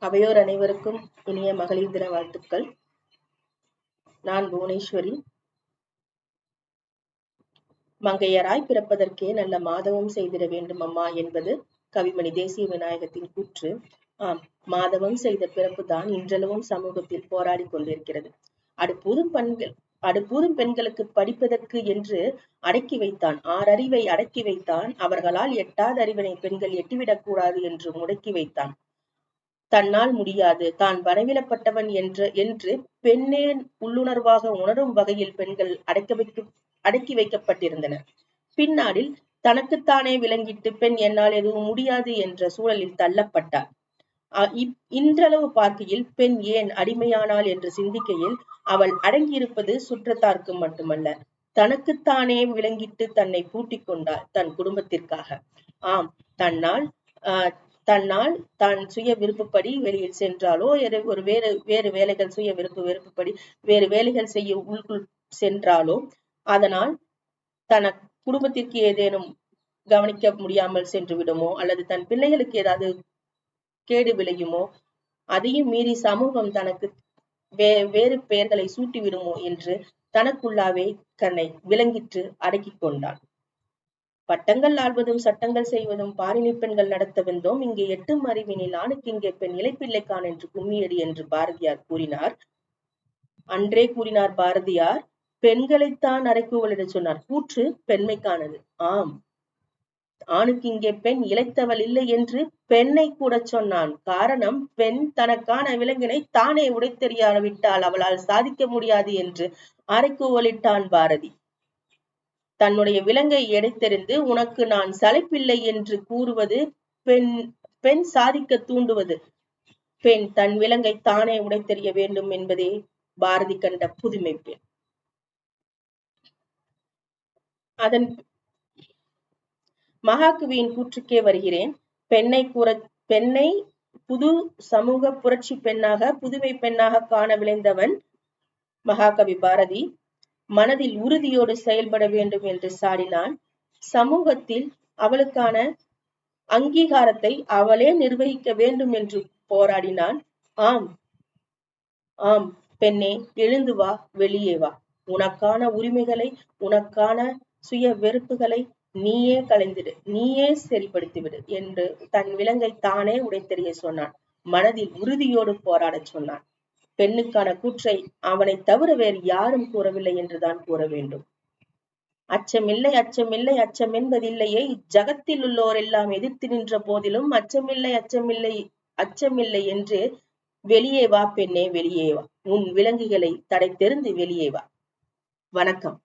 அவையோர் அனைவருக்கும் இனிய மகளிர் தின வாழ்த்துக்கள். நான் புவனேஸ்வரி. மங்கையராய் பிறப்பதற்கே நல்ல மாதவம் செய்திட வேண்டும் அம்மா என்பது கவிமணி தேசிய விநாயகத்தின் கூற்று. மாதவம் செய்த பிறப்புதான் இன்றளவும் சமூகத்தில் போராடி கொண்டிருக்கிறது. அடுப்பூதும் பெண்களுக்கு படிப்பதற்கு என்று அடக்கி வைத்தான். 6 அறிவை அடக்கி வைத்தான். அவர்களால் எட்டாத அறிவினை பெண்கள் எட்டிவிடக் கூடாது என்று முடக்கி வைத்தான். தன்னால் முடியாது, தான் வரைவிலப்பட்டவன் என்று பெண்ணே உள்ளுணர்வாக உணரும் வகையில் பெண்கள் அடக்கி வைக்கப்பட்டிருந்தனர். பின்னாளில் தனக்குத்தானே விளங்கிட்டு பெண் என்னால் எதுவும் முடியாது என்ற சூழலில் தள்ளப்பட்டார். இன்றளவு பார்க்கையில் பெண் ஏன் அடிமையானாள் என்று சிந்திக்கையில் அவள் அடங்கியிருப்பது சுற்றத்தார்க்கு மட்டுமல்ல, தனக்குத்தானே விளங்கிட்டு தன்னை பூட்டிக் கொண்டாள் தன் குடும்பத்திற்காக. தன்னால் தான் சுய விருப்பப்படி வெளியில் சென்றாலோ வேறு வேலைகள் சுய விருப்பப்படி வேறு வேலைகள் செய்ய உள்குள் சென்றாலோ அதனால் தன குடும்பத்திற்கு ஏதேனும் கவனிக்க முடியாமல் சென்று விடுமோ அல்லது தன் பிள்ளைகளுக்கு ஏதாவது கேடு விளையுமோ, அதையும் மீறி சமூகம் தனக்கு வேறு பெயர்களை சூட்டி விடுமோ என்று தனக்குள்ளாவே தன்னை விளங்கிற்று அடக்கிக் கொண்டான். பட்டங்கள் ஆள்வதும் சட்டங்கள் செய்வதும் பாரினி பெண்கள் நடத்த வந்தோம், இங்கே எட்டும் அறிவினில் ஆணுக்கு இங்கே பெண் இளைப்பிள்ளைக்கான் என்று கும்மியடி என்று பாரதியார் கூறினார். அன்றே கூறினார் பாரதியார், பெண்களைத்தான் அறைகூவலிட சொன்னார். கூற்று பெண்மைக்கானது. ஆணுக்கு இங்கே பெண் இளைத்தவள் இல்லை என்று பெண்ணை கூட சொன்னான். காரணம், பெண் தனக்கான விலங்கினை தானே உடைத்தெறியாவிட்டால் அவளால் சாதிக்க முடியாது என்று அறைகூவலிட்டான் பாரதி. தன்னுடைய விலங்கை எடைத்தெறிந்து உனக்கு நான் சளைப்பில்லை என்று கூறுவது பெண் சாதிக்க தூண்டுவது. பெண் தன் விலங்கை தானே உடைத்தெறிய வேண்டும் என்பதே பாரதி கண்ட புதுமை பெண். அதன் மகாகவியின் கூற்றுக்கே வருகிறேன். பெண்ணை புது சமூக புரட்சி பெண்ணாக புதுமை பெண்ணாக காண விளைந்தவன் மகாகவி பாரதி. மனதில் உறுதியோடு செயல்பட வேண்டும் என்று சாடினான். சமூகத்தில் அவளுக்கான அங்கீகாரத்தை அவளே நிர்வகிக்க வேண்டும் என்று போராடினான். ஆம் பெண்ணே, எழுந்து வா, வெளியே வா. உனக்கான உரிமைகளை, உனக்கான சுய வெறுப்புகளை நீயே களைந்திடு, நீயே சரிப்படுத்திவிடு என்று தன் விலங்கை தானே உடைத்தெறிய சொன்னான். மனதில் உறுதியோடு போராடச் சொன்னான். பெண்ணுக்கான கூற்றை அவனை தவிர வேறு யாரும் கூறவில்லை என்றுதான் கூற வேண்டும். அச்சமில்லை, அச்சமில்லை, அச்சம் என்பதில்லையே. இச்சகத்தில் உள்ளோர் எல்லாம் எதிர்த்து நின்ற போதிலும் அச்சமில்லை, அச்சமில்லை, அச்சமில்லை என்று வெளியே வா பெண்ணே, வெளியே வா. உன் விலங்குகளை தடை தெரிந்து வெளியே வா. வணக்கம்.